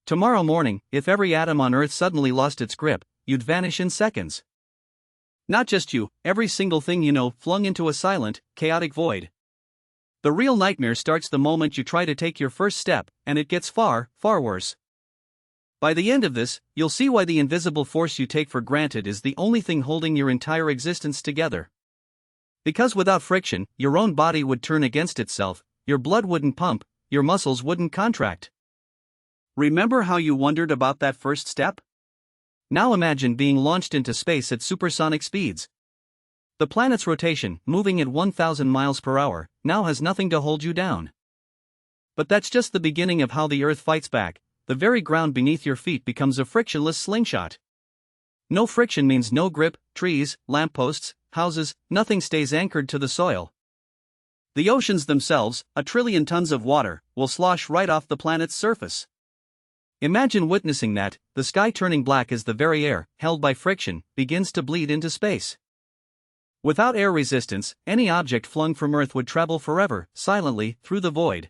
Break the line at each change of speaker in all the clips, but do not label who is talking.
Tomorrow morning, if every atom on Earth suddenly lost its grip, you'd vanish in seconds. Not just you, every single thing you know, flung into a silent, chaotic void. The real nightmare starts the moment you try to take your first step, and it gets far, far worse. By the end of this, you'll see why the invisible force you take for granted is the only thing holding your entire existence together. Because without friction, your own body would turn against itself, your blood wouldn't pump, your muscles wouldn't contract. Remember how you wondered about that first step? Now imagine being launched into space at supersonic speeds. The planet's rotation, moving at 1,000 miles per hour, now has nothing to hold you down. But that's just the beginning of how the Earth fights back. The very ground beneath your feet becomes a frictionless slingshot. No friction means no grip, trees, lampposts, houses, nothing stays anchored to the soil. The oceans themselves, 1 trillion tons of water, will slosh right off the planet's surface. Imagine witnessing that, the sky turning black as the very air, held by friction, begins to bleed into space. Without air resistance, any object flung from Earth would travel forever, silently, through the void.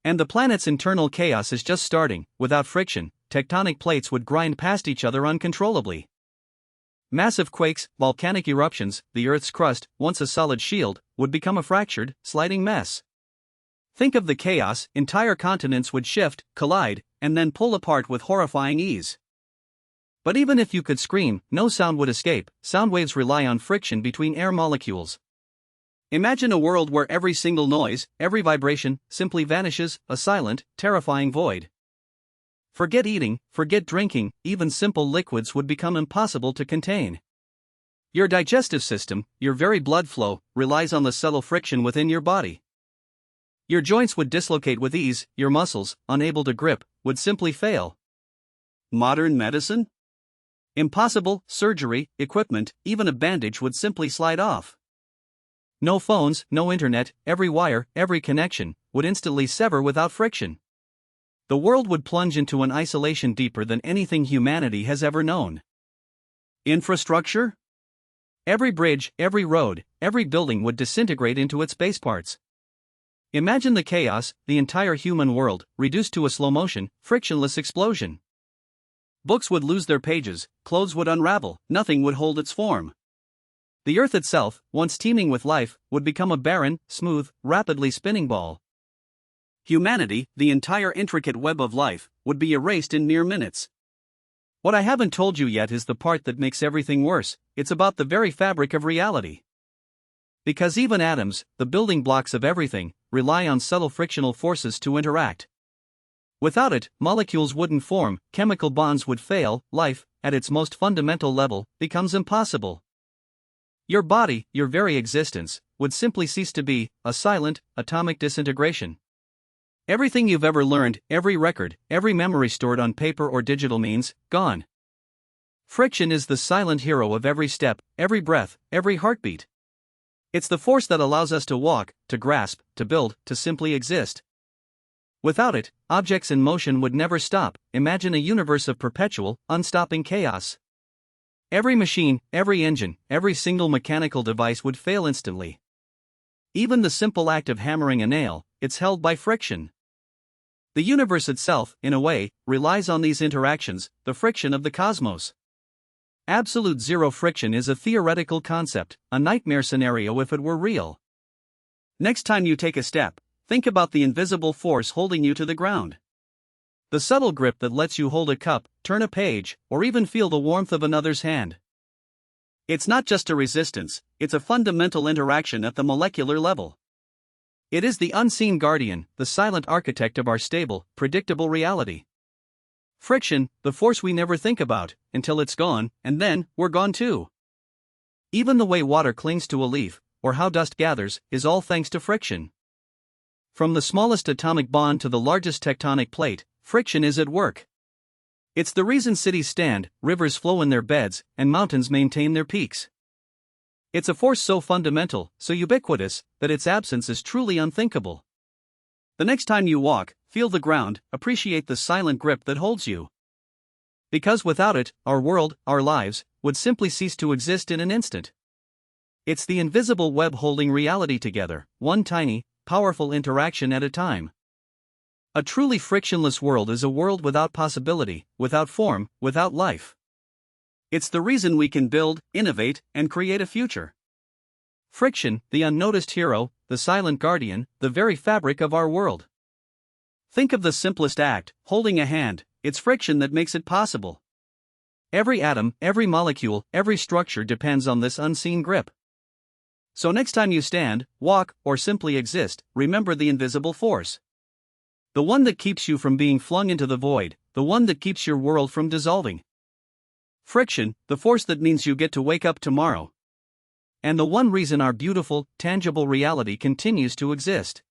And the planet's internal chaos is just starting. Without friction, tectonic plates would grind past each other uncontrollably. Massive quakes, volcanic eruptions, the Earth's crust, once a solid shield, would become a fractured, sliding mess. Think of the chaos, entire continents would shift, collide, and then pull apart with horrifying ease. But even if you could scream, no sound would escape. Sound waves rely on friction between air molecules. Imagine a world where every single noise, every vibration, simply vanishes, a silent, terrifying void. Forget eating, forget drinking, even simple liquids would become impossible to contain. Your digestive system, your very blood flow, relies on the subtle friction within your body. Your joints would dislocate with ease, your muscles, unable to grip, would simply fail. Modern medicine? Impossible. Surgery, equipment, even a bandage would simply slide off. No phones, no internet, every wire, every connection, would instantly sever without friction. The world would plunge into an isolation deeper than anything humanity has ever known. Infrastructure? Every bridge, every road, every building would disintegrate into its base parts. Imagine the chaos, the entire human world, reduced to a slow-motion, frictionless explosion. Books would lose their pages, clothes would unravel, nothing would hold its form. The Earth itself, once teeming with life, would become a barren, smooth, rapidly spinning ball. Humanity, the entire intricate web of life, would be erased in mere minutes. What I haven't told you yet is the part that makes everything worse. It's about the very fabric of reality. Because even atoms, the building blocks of everything, rely on subtle frictional forces to interact. Without it, molecules wouldn't form, chemical bonds would fail, life, at its most fundamental level, becomes impossible. Your body, your very existence, would simply cease to be, a silent, atomic disintegration. Everything you've ever learned, every record, every memory stored on paper or digital means, gone. Friction is the silent hero of every step, every breath, every heartbeat. It's the force that allows us to walk, to grasp, to build, to simply exist. Without it, objects in motion would never stop. Imagine a universe of perpetual, unstopping chaos. Every machine, every engine, every single mechanical device would fail instantly. Even the simple act of hammering a nail, it's held by friction. The universe itself, in a way, relies on these interactions, the friction of the cosmos. Absolute zero friction is a theoretical concept, a nightmare scenario if it were real. Next time you take a step, think about the invisible force holding you to the ground. The subtle grip that lets you hold a cup, turn a page, or even feel the warmth of another's hand. It's not just a resistance, it's a fundamental interaction at the molecular level. It is the unseen guardian, the silent architect of our stable, predictable reality. Friction, the force we never think about, until it's gone, and then, we're gone too. Even the way water clings to a leaf, or how dust gathers, is all thanks to friction. From the smallest atomic bond to the largest tectonic plate, friction is at work. It's the reason cities stand, rivers flow in their beds, and mountains maintain their peaks. It's a force so fundamental, so ubiquitous, that its absence is truly unthinkable. The next time you walk, feel the ground, appreciate the silent grip that holds you. Because without it, our world, our lives, would simply cease to exist in an instant. It's the invisible web holding reality together, one tiny, powerful interaction at a time. A truly frictionless world is a world without possibility, without form, without life. It's the reason we can build, innovate, and create a future. Friction, the unnoticed hero, the silent guardian, the very fabric of our world. Think of the simplest act, holding a hand. It's friction that makes it possible. Every atom, every molecule, every structure depends on this unseen grip. So next time you stand, walk, or simply exist, remember the invisible force. The one that keeps you from being flung into the void, the one that keeps your world from dissolving. Friction, the force that means you get to wake up tomorrow. And the one reason our beautiful, tangible reality continues to exist.